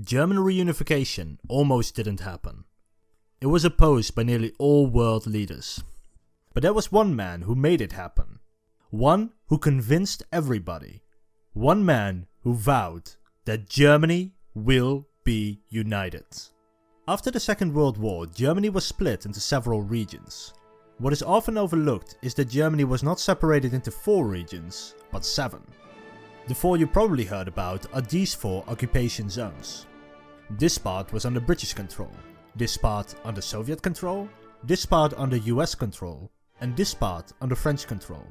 German reunification almost didn't happen. It was opposed by nearly all world leaders. But there was one man who made it happen. One who convinced everybody. One man who vowed that Germany will be united. After the Second World War, Germany was split into several regions. What is often overlooked is that Germany was not separated into 4 regions, but 7. The 4 you probably heard about are these 4 occupation zones. This part was under British control, this part under Soviet control, this part under US control, and this part under French control.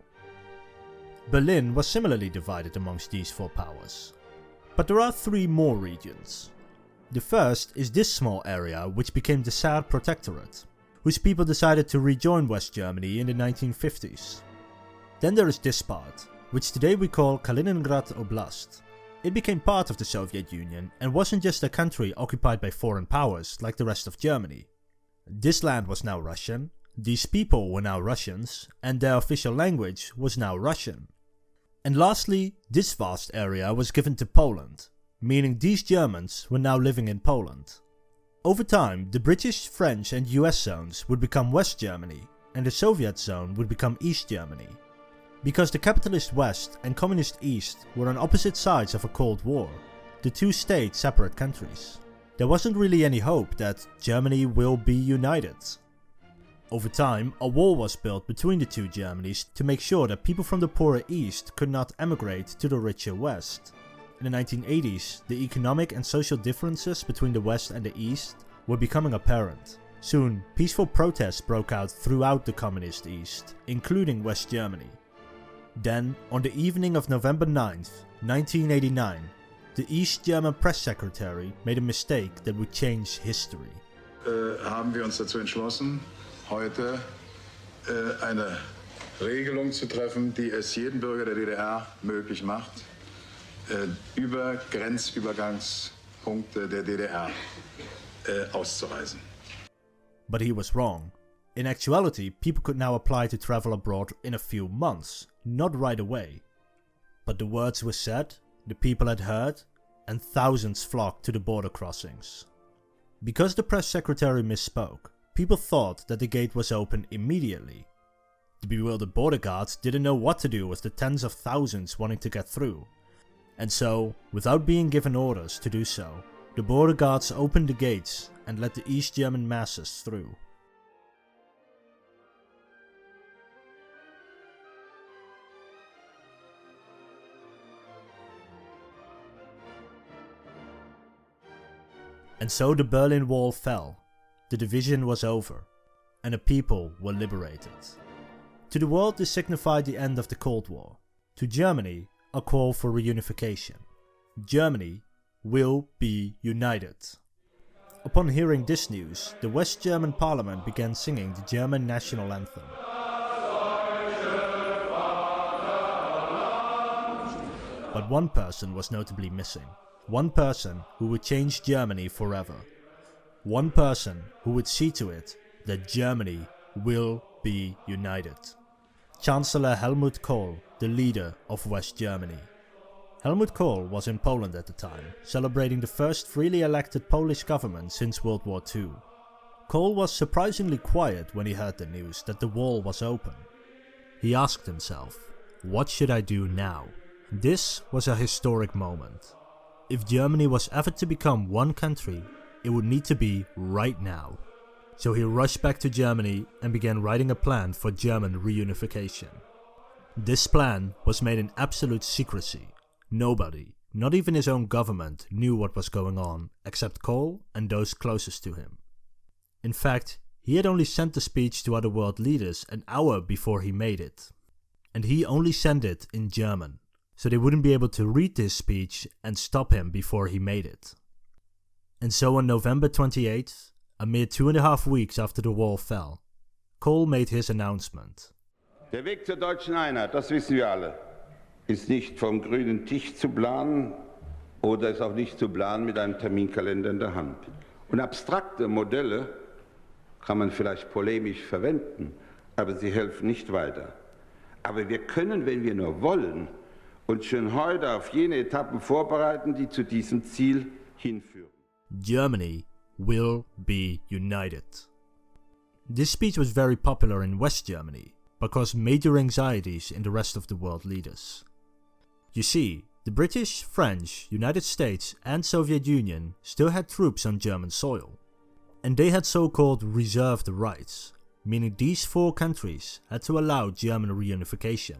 Berlin was similarly divided amongst these 4 powers. But there are 3 more regions. The first is this small area which became the Saar Protectorate, whose people decided to rejoin West Germany in the 1950s. Then there is this part, which today we call Kaliningrad Oblast. It became part of the Soviet Union and wasn't just a country occupied by foreign powers like the rest of Germany. This land was now Russian, these people were now Russians, and their official language was now Russian. And lastly, this vast area was given to Poland, meaning these Germans were now living in Poland. Over time, the British, French and US zones would become West Germany, and the Soviet zone would become East Germany. Because the capitalist West and communist East were on opposite sides of a Cold War, the 2 stayed separate countries. There wasn't really any hope that Germany will be united. Over time, a wall was built between the 2 Germanys to make sure that people from the poorer East could not emigrate to the richer West. In the 1980s, the economic and social differences between the West and the East were becoming apparent. Soon, peaceful protests broke out throughout the communist East, including West Germany. Then, on the evening of November 9th, 1989, the East German press secretary made a mistake that would change history. Haben wir uns dazu entschlossen, heute eine Regelung zu treffen, die es jedem Bürger der DDR möglich macht, über Grenzübergangspunkte der DDR auszureisen. But he was wrong. In actuality, people could now apply to travel abroad in a few months, not right away. But the words were said, the people had heard, and thousands flocked to the border crossings. Because the press secretary misspoke, people thought that the gate was open immediately. The bewildered border guards didn't know what to do with the tens of thousands wanting to get through. And so, without being given orders to do so, the border guards opened the gates and let the East German masses through. And so the Berlin Wall fell, the division was over, and the people were liberated. To the world this signified the end of the Cold War. To Germany, a call for reunification. Germany will be united. Upon hearing this news, the West German parliament began singing the German national anthem. But one person was notably missing. One person who would change Germany forever. One person who would see to it that Germany will be united. Chancellor Helmut Kohl, the leader of West Germany. Helmut Kohl was in Poland at the time, celebrating the first freely elected Polish government since World War II. Kohl was surprisingly quiet when he heard the news that the wall was open. He asked himself, what should I do now? This was a historic moment. If Germany was ever to become one country, it would need to be right now. So he rushed back to Germany and began writing a plan for German reunification. This plan was made in absolute secrecy. Nobody, not even his own government, knew what was going on except Kohl and those closest to him. In fact, he had only sent the speech to other world leaders an hour before he made it. And he only sent it in German, so they wouldn't be able to read this speech and stop him before he made it. And so on November 28th, a mere 2.5 weeks after the wall fell, Kohl made his announcement. Der Weg zur deutschen Einheit, das wissen wir alle, ist nicht vom grünen Tisch zu planen oder ist auch nicht zu planen mit einem Terminkalender in der Hand. Und abstrakte Modelle kann man vielleicht polemisch verwenden, aber sie helfen nicht weiter. Aber wir können, wenn wir nur wollen, uns schon heute auf jene Etappen vorbereiten, die zu diesem Ziel hinführen. Germany will be united. This speech was very popular in West Germany, but caused major anxieties in the rest of the world leaders. You see, the British, French, United States and Soviet Union still had troops on German soil, and they had so-called reserved rights, meaning these 4 countries had to allow German reunification,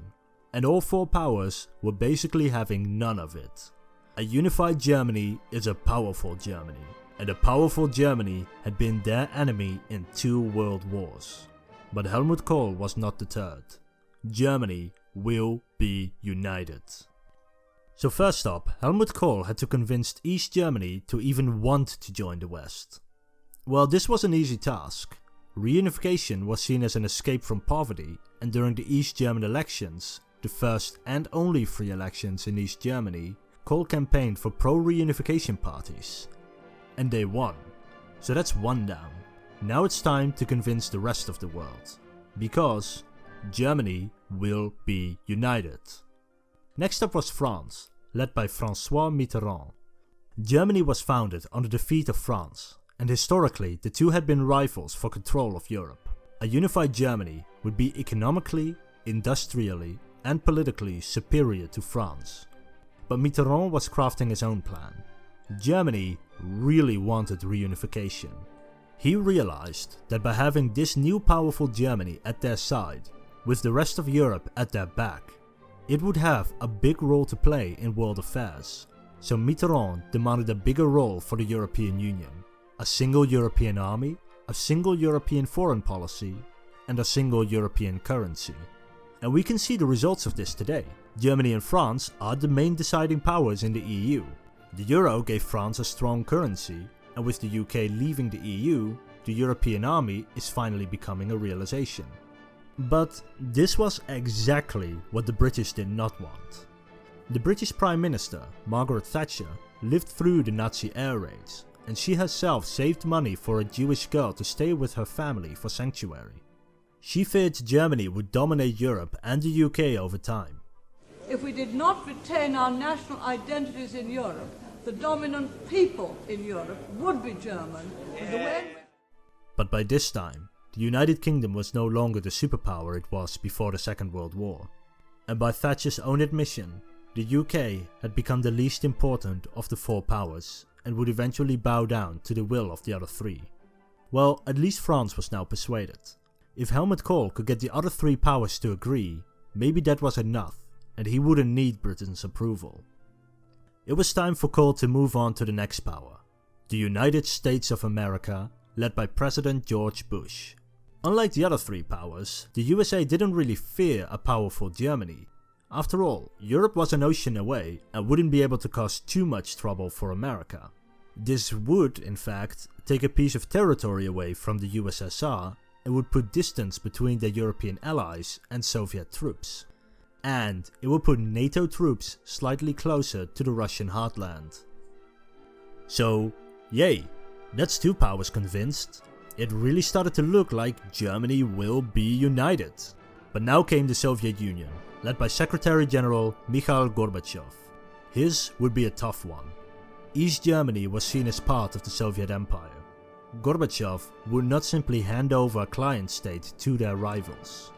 and all 4 powers were basically having none of it. A unified Germany is a powerful Germany, and a powerful Germany had been their enemy in 2 world wars. But Helmut Kohl was not deterred. Germany will be united. So first up, Helmut Kohl had to convince East Germany to even want to join the West. Well, this was an easy task. Reunification was seen as an escape from poverty, and during the East German elections, the first and only free elections in East Germany, Kohl campaigned for pro-reunification parties. And they won. So that's 1 down. Now it's time to convince the rest of the world. Because Germany will be united. Next up was France, led by François Mitterrand. Germany was founded on the defeat of France, and historically the two had been rivals for control of Europe. A unified Germany would be economically, industrially and politically superior to France. But Mitterrand was crafting his own plan. Germany really wanted reunification. He realized that by having this new powerful Germany at their side, with the rest of Europe at their back, it would have a big role to play in world affairs. So Mitterrand demanded a bigger role for the European Union, a single European army, a single European foreign policy, and a single European currency. And we can see the results of this today. Germany and France are the main deciding powers in the EU. The euro gave France a strong currency, and with the UK leaving the EU, the European army is finally becoming a realization. But this was exactly what the British did not want. The British Prime Minister, Margaret Thatcher, lived through the Nazi air raids, and she herself saved money for a Jewish girl to stay with her family for sanctuary. She feared Germany would dominate Europe and the UK over time. If we did not retain our national identities in Europe, the dominant people in Europe would be German. But by this time, the United Kingdom was no longer the superpower it was before the Second World War. And by Thatcher's own admission, the UK had become the least important of the 4 powers and would eventually bow down to the will of the other 3. Well, at least France was now persuaded. If Helmut Kohl could get the other 3 powers to agree, maybe that was enough, and he wouldn't need Britain's approval. It was time for Kohl to move on to the next power, the United States of America, led by President George Bush. Unlike the other 3 powers, the USA didn't really fear a powerful Germany. After all, Europe was an ocean away and wouldn't be able to cause too much trouble for America. This would, in fact, take a piece of territory away from the USSR and would put distance between their European allies and Soviet troops. And it would put NATO troops slightly closer to the Russian heartland. So, yay, that's 2 powers convinced. It really started to look like Germany will be united. But now came the Soviet Union, led by Secretary General Mikhail Gorbachev. His would be a tough one. East Germany was seen as part of the Soviet Empire. Gorbachev would not simply hand over a client state to their rivals.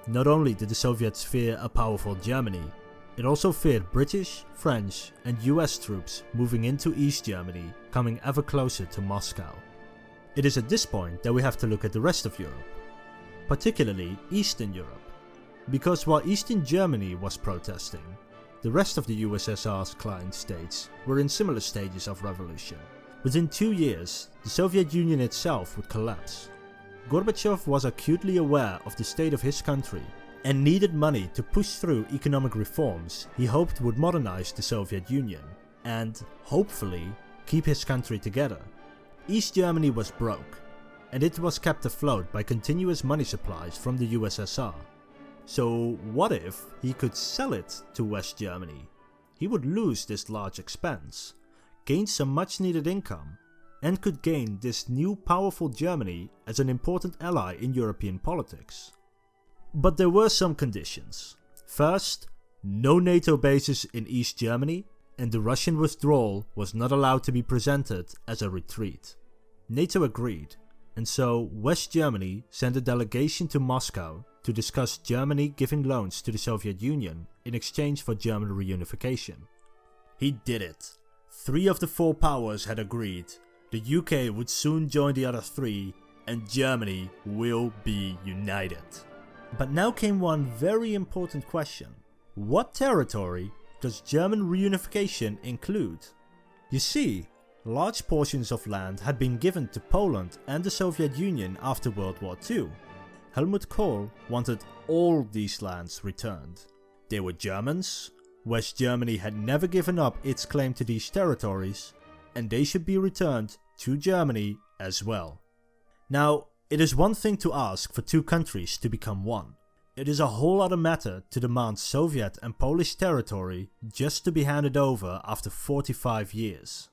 Not only did the Soviets fear a powerful Germany, it also feared British, French and US troops moving into East Germany, coming ever closer to Moscow. It is at this point that we have to look at the rest of Europe, particularly Eastern Europe, because while Eastern Germany was protesting, the rest of the USSR's client states were in similar stages of revolution. Within 2 years, the Soviet Union itself would collapse. Gorbachev was acutely aware of the state of his country and needed money to push through economic reforms he hoped would modernize the Soviet Union and, hopefully, keep his country together. East Germany was broke, and it was kept afloat by continuous money supplies from the USSR. So what if he could sell it to West Germany? He would lose this large expense, gain some much needed income, and could gain this new powerful Germany as an important ally in European politics. But there were some conditions. First, no NATO bases in East Germany, and the Russian withdrawal was not allowed to be presented as a retreat. NATO agreed, and so West Germany sent a delegation to Moscow to discuss Germany giving loans to the Soviet Union in exchange for German reunification. He did it. 3 of the 4 powers had agreed. The UK would soon join the other 3, and Germany will be united. But now came one very important question. What territory does German reunification include? You see, large portions of land had been given to Poland and the Soviet Union after World War II. Helmut Kohl wanted all these lands returned. They were Germans, West Germany had never given up its claim to these territories, and they should be returned to Germany as well. Now, it is one thing to ask for 2 countries to become one. It is a whole other matter to demand Soviet and Polish territory just to be handed over after 45 years.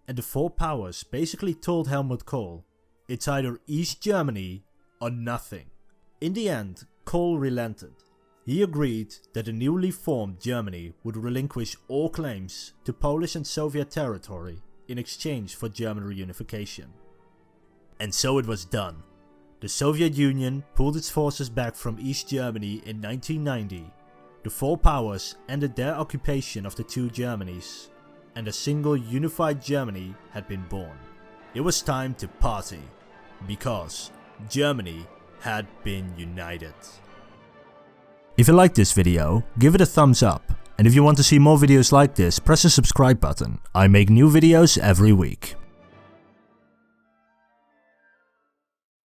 And the 4 powers basically told Helmut Kohl, it's either East Germany or nothing. In the end, Kohl relented. He agreed that the newly formed Germany would relinquish all claims to Polish and Soviet territory in exchange for German reunification. And so it was done. The Soviet Union pulled its forces back from East Germany in 1990. The 4 powers ended their occupation of the 2 Germanys, and a single unified Germany had been born. It was time to party, because Germany had been united. If you liked this video, give it a thumbs up, and if you want to see more videos like this, press the subscribe button. I make new videos every week.